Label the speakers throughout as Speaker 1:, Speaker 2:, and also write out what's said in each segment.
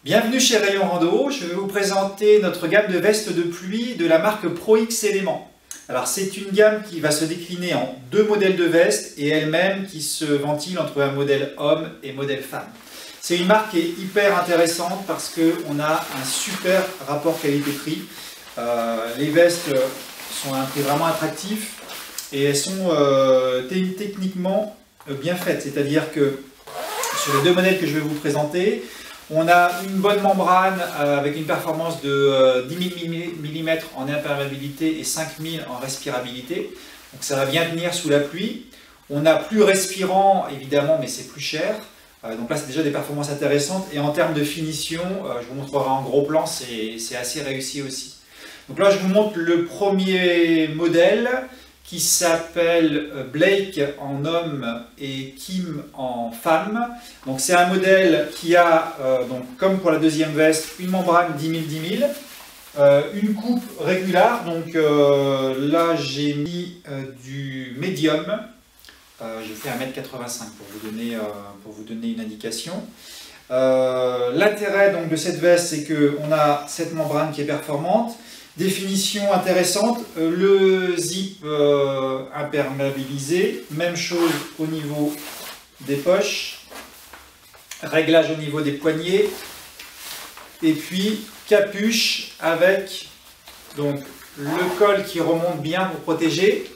Speaker 1: Bienvenue chez Rayon Rando, je vais vous présenter notre gamme de vestes de pluie de la marque Pro X Element. Alors c'est une gamme qui va se décliner en deux modèles de vestes et elle-même qui se ventile entre un modèle homme et modèle femme. C'est une marque qui est hyper intéressante parce qu'on a un super rapport qualité-prix. Les vestes sont à un prix vraiment attractif et elles sont techniquement bien faites. C'est-à-dire que sur les deux modèles que je vais vous présenter, on a une bonne membrane avec une performance de 10 000 mm en imperméabilité et 5 000 en respirabilité. Donc ça va bien tenir sous la pluie. On a plus respirant évidemment, mais c'est plus cher. Donc là c'est déjà des performances intéressantes. Et en termes de finition, je vous montrerai en gros plan, c'est assez réussi aussi. Donc là je vous montre le premier modèle qui s'appelle Blake en homme et Kim en femme. Donc c'est un modèle qui a, donc, comme pour la deuxième veste, une membrane 10 000 10 000, une coupe régulière. Donc là j'ai mis du médium. J'ai fait 1,85 m pour vous donner une indication. L'intérêt de cette veste, c'est qu'on a cette membrane qui est performante. Définition intéressante, le zip imperméabilisé, même chose au niveau des poches, réglage au niveau des poignets, et puis capuche avec donc, le col qui remonte bien pour protéger,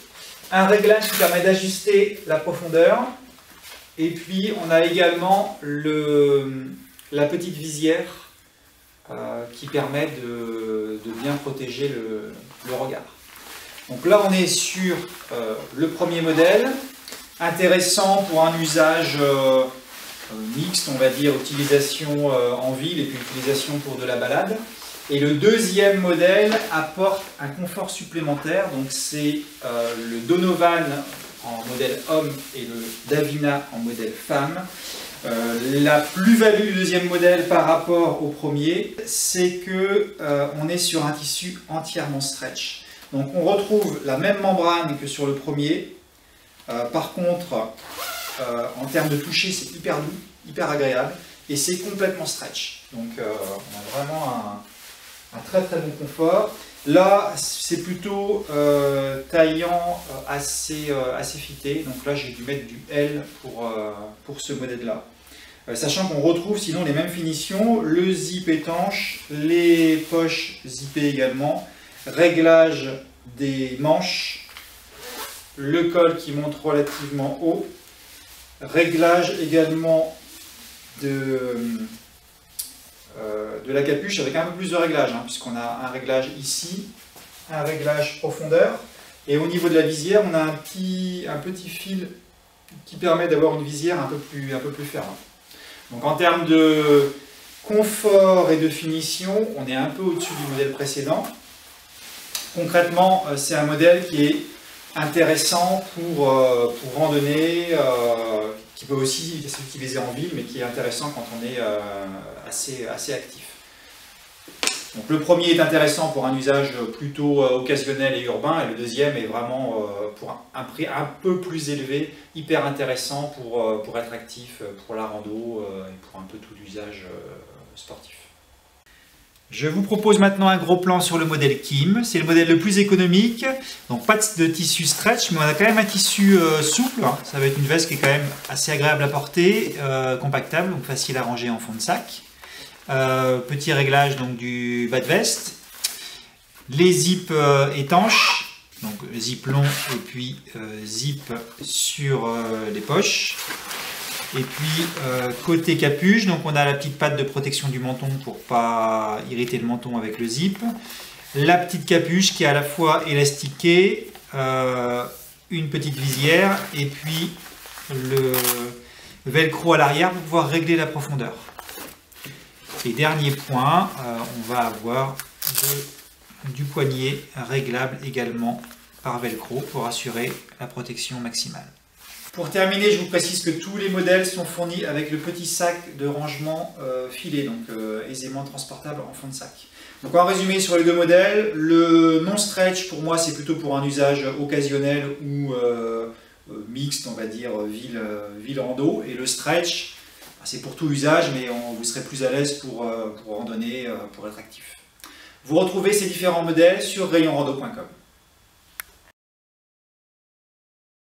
Speaker 1: un réglage qui permet d'ajuster la profondeur, et puis on a également la petite visière qui permet de bien protéger le regard. Donc là on est sur le premier modèle, intéressant pour un usage mixte, on va dire, utilisation en ville et puis utilisation pour de la balade. Et le deuxième modèle apporte un confort supplémentaire, donc c'est le Donovan en modèle homme et le Davina en modèle femme. La plus-value du deuxième modèle par rapport au premier, c'est qu'on est sur un tissu entièrement stretch. Donc on retrouve la même membrane que sur le premier. Par contre, en termes de toucher, c'est hyper doux, hyper agréable et c'est complètement stretch. Donc on a vraiment un très très bon confort. Là, c'est plutôt taillant assez fité. Donc là, j'ai dû mettre du L pour ce modèle-là. Sachant qu'on retrouve sinon les mêmes finitions, le zip étanche, les poches zippées également, réglage des manches, le col qui monte relativement haut, réglage également de la capuche avec un peu plus de réglage, puisqu'on a un réglage ici, un réglage profondeur, et au niveau de la visière, on a un petit fil qui permet d'avoir une visière un peu plus ferme. Donc en termes de confort et de finition, on est un peu au-dessus du modèle précédent. Concrètement, c'est un modèle qui est intéressant pour randonner, qui peut aussi s'utiliser en ville, mais qui est intéressant quand on est assez actif. Donc le premier est intéressant pour un usage plutôt occasionnel et urbain, et le deuxième est vraiment pour un prix un peu plus élevé, hyper intéressant pour être actif, pour la rando et pour un peu tout l'usage sportif. Je vous propose maintenant un gros plan sur le modèle Kim. C'est le modèle le plus économique, donc pas de tissu stretch, mais on a quand même un tissu souple. Ça va être une veste qui est quand même assez agréable à porter, compactable, donc facile à ranger en fond de sac. Petit réglage donc du bas de veste, les zips étanches, donc zip long et puis zip sur les poches, et puis côté capuche, donc on a la petite patte de protection du menton pour pas irriter le menton avec le zip, la petite capuche qui est à la fois élastiquée, une petite visière et puis le velcro à l'arrière pour pouvoir régler la profondeur. Et dernier point, on va avoir du poignet réglable également par velcro pour assurer la protection maximale. Pour terminer, je vous précise que tous les modèles sont fournis avec le petit sac de rangement filet, donc aisément transportable en fond de sac. Donc en résumé sur les deux modèles, le non stretch pour moi c'est plutôt pour un usage occasionnel ou mixte, on va dire ville rando, et le stretch c'est pour tout usage, mais vous serez plus à l'aise pour randonner, pour être actif. Vous retrouvez ces différents modèles sur rayonrando.com.